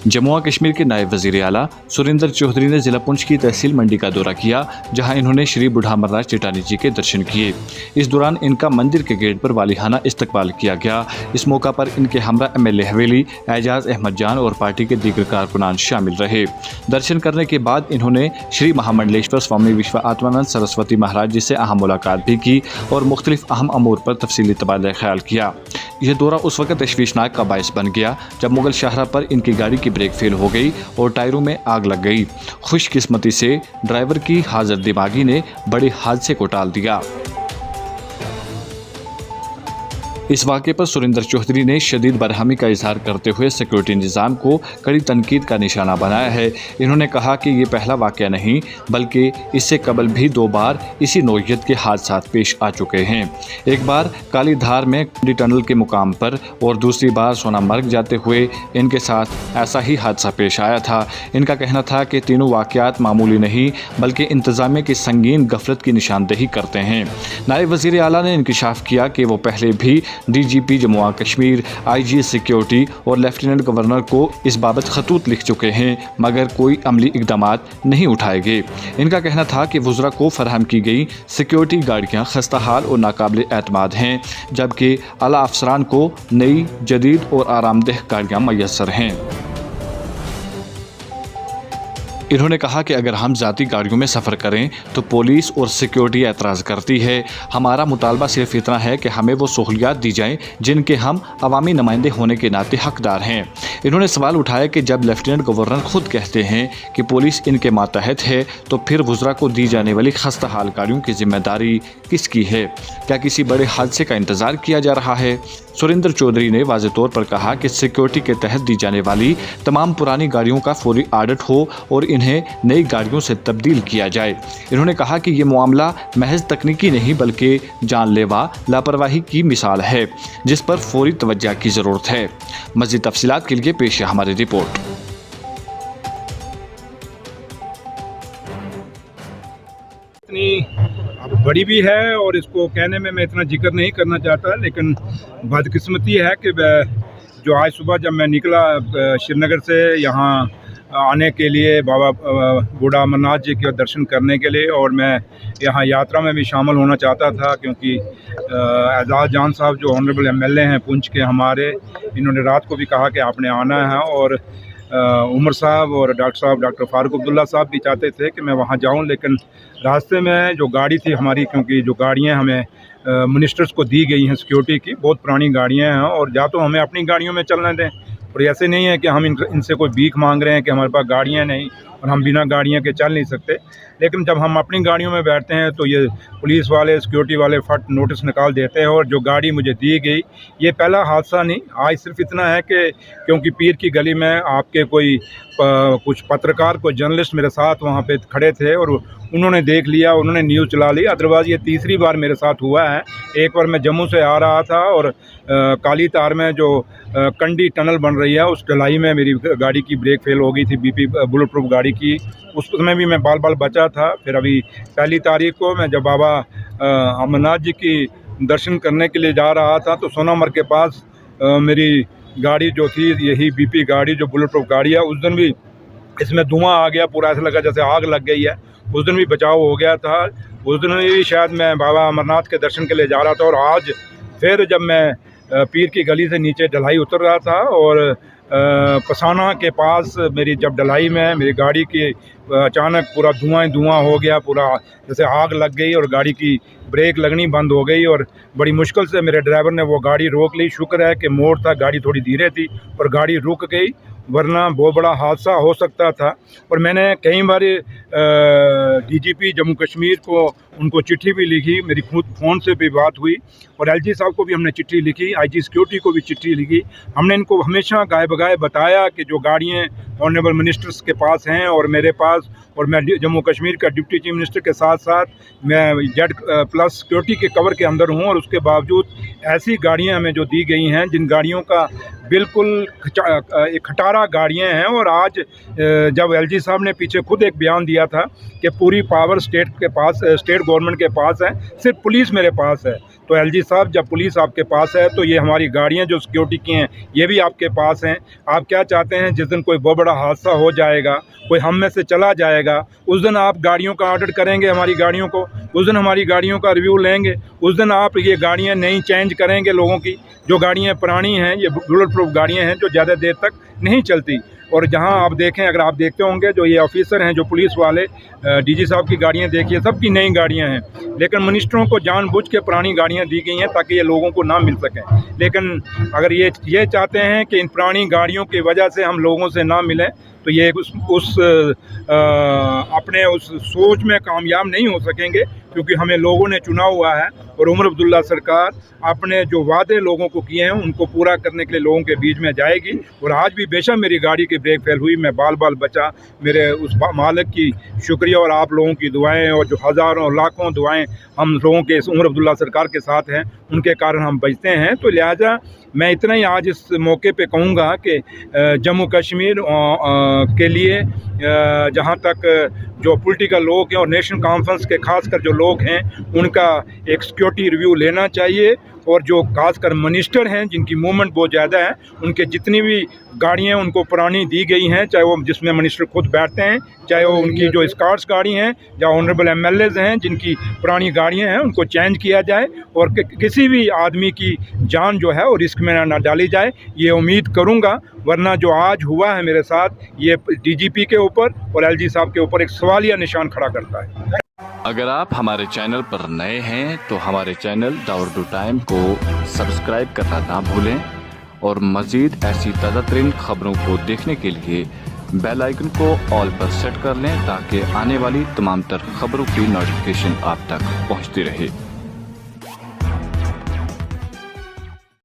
जम्मू और कश्मीर के नायब वज़ीर आला सुरिंदर चौधरी ने जिला पुंछ की तहसील मंडी का दौरा किया, जहां इन्होंने श्री बूढ़ा अमरनाथ चिटानी जी के दर्शन किए। इस दौरान इनका मंदिर के गेट पर वालिहाना इस्तकबाल किया गया। इस मौका पर इनके हमरा MLA हवेली एजाज अहमद जान और पार्टी के दीगर कारकुनान शामिल रहे। दर्शन करने के बाद इन्होंने श्री महामंडलेश्वर स्वामी विश्व आत्मानंद सरस्वती महाराज जी से अहम मुलाकात भी की और मुख्तलिफ अहम अमूर पर तफसीली तबादला ख्याल किया। यह दौरा उस वक्त तशवीशनाक का बायस बन गया जब मुगल शाहरा पर इनकी गाड़ी की ब्रेक फेल हो गई और टायरों में आग लग गई। खुशकिस्मती से ड्राइवर की हाजिर दिमागी ने बड़े हादसे को टाल दिया। इस वाक़े पर सुरिंदर चौधरी ने शदीद बरहमी का इजहार करते हुए सिक्योरिटी निज़ाम को कड़ी तनकीद का निशाना बनाया है। इन्होंने कहा कि ये पहला वाक़या नहीं बल्कि इससे कबल भी 2 बार इसी नौइयत के हादसा पेश आ चुके हैं। एक बार काली धार में कंडी टनल के मुकाम पर और दूसरी बार सोनामर्ग जाते हुए इनके साथ ऐसा ही हादसा पेश आया था। इनका कहना था कि तीनों वाक़यात मामूली नहीं बल्कि इंतज़ामिया की संगीन गफलत की निशानदेही करते हैं। नायब वज़ीर आला ने इंकशाफ किया कि वो पहले भी DGP जम्मू और कश्मीर, IG सिक्योरिटी और लेफ्टिनेंट गवर्नर को इस बाबत खतूत लिख चुके हैं, मगर कोई अमली इकदामात नहीं उठाए गए। इनका कहना था कि वुज़रा को फराहम की गई सिक्योरिटी गाड़ियाँ खस्ता हाल और नाकाबिल एतमाद हैं, जबकि आला अफसरान को नई, जदीद और आरामदेह गाड़ियाँ मैसर हैं। इन्होंने कहा कि अगर हम ज़ाती गाड़ियों में सफ़र करें तो पुलिस और सिक्योरिटी एतराज़ करती है। हमारा मुतालबा सिर्फ इतना है कि हमें वो सहूलियात दी जाएं जिनके हम अवामी नुमाइंदे होने के नाते हकदार हैं। इन्होंने सवाल उठाया कि जब लेफ्टिनेंट गवर्नर खुद कहते हैं कि पुलिस इनके मातहत है तो फिर वुज़रा को दी जाने वाली खस्ता हाल गाड़ियों की जिम्मेदारी किसकी है? क्या किसी बड़े हादसे का इंतज़ार किया जा रहा है? सुरिंदर चौधरी ने वाज़े तौर पर कहा कि सिक्योरिटी के तहत दी जाने वाली तमाम पुरानी गाड़ियों का फौरी ऑडिट हो और इन्हें नई गाड़ियों से तब्दील किया जाए। इन्होंने कहा कि ये मामला महज तकनीकी नहीं बल्कि जानलेवा लापरवाही की मिसाल है, जिस पर फौरी तवज्जो की ज़रूरत है। मज़ीद तफसीलात के लिए पेश है हमारी रिपोर्ट। बड़ी भी है और इसको कहने में मैं इतना जिक्र नहीं करना चाहता, लेकिन बदकिस्मती है कि जो आज सुबह जब मैं निकला श्रीनगर से यहाँ आने के लिए बाबा बूढ़ा अमरनाथ जी के दर्शन करने के लिए, और मैं यहाँ यात्रा में भी शामिल होना चाहता था क्योंकि एजाज जान साहब जो ऑनरेबल MLA हैं पुंछ के हमारे, इन्होंने रात को भी कहा कि आपने आना है, और उमर साहब और डॉक्टर फारूक अब्दुल्ला साहब भी चाहते थे कि मैं वहाँ जाऊँ, लेकिन रास्ते में जो गाड़ी थी हमारी, क्योंकि जो गाड़ियाँ हमें मिनिस्टर्स को दी गई हैं सिक्योरिटी की, बहुत पुरानी गाड़ियाँ हैं, और या तो हमें अपनी गाड़ियों में चलने दें, और ऐसे नहीं है कि हम इनसे कोई भीख मांग रहे हैं कि हमारे पास गाड़ियाँ नहीं और हम बिना गाड़ियाँ के चल नहीं सकते। लेकिन जब हम अपनी गाड़ियों में बैठते हैं तो ये पुलिस वाले सिक्योरिटी वाले फट नोटिस निकाल देते हैं, और जो गाड़ी मुझे दी गई ये पहला हादसा नहीं। आज सिर्फ इतना है कि क्योंकि पीर की गली में आपके कोई कुछ पत्रकार, कोई जर्नलिस्ट मेरे साथ वहाँ पे खड़े थे और उन्होंने देख लिया, उन्होंने न्यूज़ चला ली। अदरवाइज़ ये तीसरी बार मेरे साथ हुआ है। एक बार मैं जम्मू से आ रहा था और काली तार में जो कंडी टनल बन रही है उस ढलाई में मेरी गाड़ी की ब्रेक फेल हो गई थी, BP बुलेट प्रूफ गाड़ी की। उस समय भी मैं बाल बचा था। फिर अभी 1 तारीख को मैं जब बाबा अमरनाथ जी की दर्शन करने के लिए जा रहा था तो सोनामर्ग के पास मेरी गाड़ी जो थी, यही BP गाड़ी जो बुलेट प्रूफ गाड़ी है, उस दिन भी इसमें धुआं आ गया, पूरा ऐसा लगा जैसे आग लग गई है। उस दिन भी बचाव हो गया था। उस दिन भी शायद मैं बाबा अमरनाथ के दर्शन के लिए जा रहा था, और आज फिर जब मैं पीर की गली से नीचे ढलाई उतर रहा था और पसाना के पास मेरी जब ढलाई में मेरी गाड़ी की अचानक पूरा धुआं हो गया, पूरा जैसे आग लग गई और गाड़ी की ब्रेक लगनी बंद हो गई, और बड़ी मुश्किल से मेरे ड्राइवर ने वो गाड़ी रोक ली। शुक्र है कि मोड़ था, गाड़ी थोड़ी धीरे थी और गाड़ी रुक गई, वरना बहुत बड़ा हादसा हो सकता था। और मैंने कई बार DGP जम्मू कश्मीर को उनको चिट्ठी भी लिखी, मेरी खुद फ़ोन से भी बात हुई, और LG साहब को भी हमने चिट्ठी लिखी, IG सिक्योरिटी को भी चिट्ठी लिखी। हमने इनको हमेशा गाए बगाए बताया कि जो गाड़ियाँ ऑनरेबल मिनिस्टर्स के पास हैं और मेरे पास, और मैं जम्मू कश्मीर का डिप्टी चीफ मिनिस्टर के साथ साथ मैं Z+ सिक्योरिटी के कवर के अंदर हूँ, और उसके बावजूद ऐसी गाड़ियाँ हमें जो दी गई हैं जिन गाड़ियों का बिल्कुल खटारा गाड़ियाँ हैं। और आज जब एलजी साहब ने पीछे खुद एक बयान दिया था कि पूरी पावर स्टेट के पास, स्टेट गवर्नमेंट के पास है, सिर्फ पुलिस मेरे पास है, तो एलजी साहब जब पुलिस आपके पास है तो ये हमारी गाड़ियाँ जो सिक्योरिटी की हैं ये भी आपके पास हैं। आप क्या चाहते हैं जिस दिन कोई बहुत बड़ा हादसा हो जाएगा, कोई हम में से चला जाएगा, उस दिन आप गाड़ियों का ऑर्डर करेंगे, हमारी गाड़ियों को, उस दिन हमारी गाड़ियों का रिव्यू लेंगे, उस दिन आप ये गाड़ियाँ नई चेंज करेंगे लोगों की। जो गाड़ियाँ पुरानी हैं ये बुलेट प्रूफ गाड़ियाँ हैं जो ज़्यादा देर तक नहीं चलती। और जहां आप देखें, अगर आप देखते होंगे जो ये ऑफिसर हैं, जो पुलिस वाले, डीजी साहब की गाड़ियां देखिए, सबकी नई गाड़ियां हैं, लेकिन मिनिस्टरों को जानबूझ के पुरानी गाड़ियां दी गई हैं ताकि ये लोगों को ना मिल सकें। लेकिन अगर ये चाहते हैं कि इन पुरानी गाड़ियों की वजह से हम लोगों से ना मिलें, तो ये अपने उस सोच में कामयाब नहीं हो सकेंगे, क्योंकि हमें लोगों ने चुना हुआ है। और उमर अब्दुल्ला सरकार अपने जो वादे लोगों को किए हैं उनको पूरा करने के लिए लोगों के बीच में जाएगी। और आज भी बेशक मेरी गाड़ी की ब्रेक फेल हुई, मैं बाल बाल बचा, मेरे उस मालिक की शुक्रिया और आप लोगों की दुआएं और जो हज़ारों लाखों दुआएं हम लोगों के इस उमर अब्दुल्ला सरकार के साथ हैं, उनके कारण हम बचते हैं। तो लिहाजा मैं इतना ही आज इस मौके पे कहूँगा कि जम्मू कश्मीर के लिए जहाँ तक जो पॉलिटिकल लोग हैं और नेशनल कॉन्फ्रेंस के खासकर जो लोग हैं, उनका एक सिक्योरिटी रिव्यू लेना चाहिए। और जो खासकर मिनिस्टर हैं जिनकी मूवमेंट बहुत ज़्यादा है, उनके जितनी भी गाड़ियाँ उनको पुरानी दी गई हैं, चाहे वो जिसमें मिनिस्टर खुद बैठते हैं, चाहे वो उनकी जो स्कॉट्स गाड़ी हैं या ऑनरेबल एमएलएज हैं जिनकी पुरानी गाड़ियाँ हैं, उनको चेंज किया जाए और किसी भी आदमी की जान जो है वो रिस्क में ना डाली जाए, ये उम्मीद करूँगा। वरना जो आज हुआ है मेरे साथ, ये डीजीपी के ऊपर और एलजी साहब के ऊपर एक सवालिया निशान खड़ा करता है। अगर आप हमारे चैनल पर नए हैं तो हमारे चैनल द उर्दू टाइम को सब्सक्राइब करना ना भूलें और मज़ीद ऐसी ताज़ा तरीन खबरों को देखने के लिए बेल आइकन को ऑल पर सेट कर लें ताकि आने वाली तमाम तर खबरों की नोटिफिकेशन आप तक पहुंचती रहे।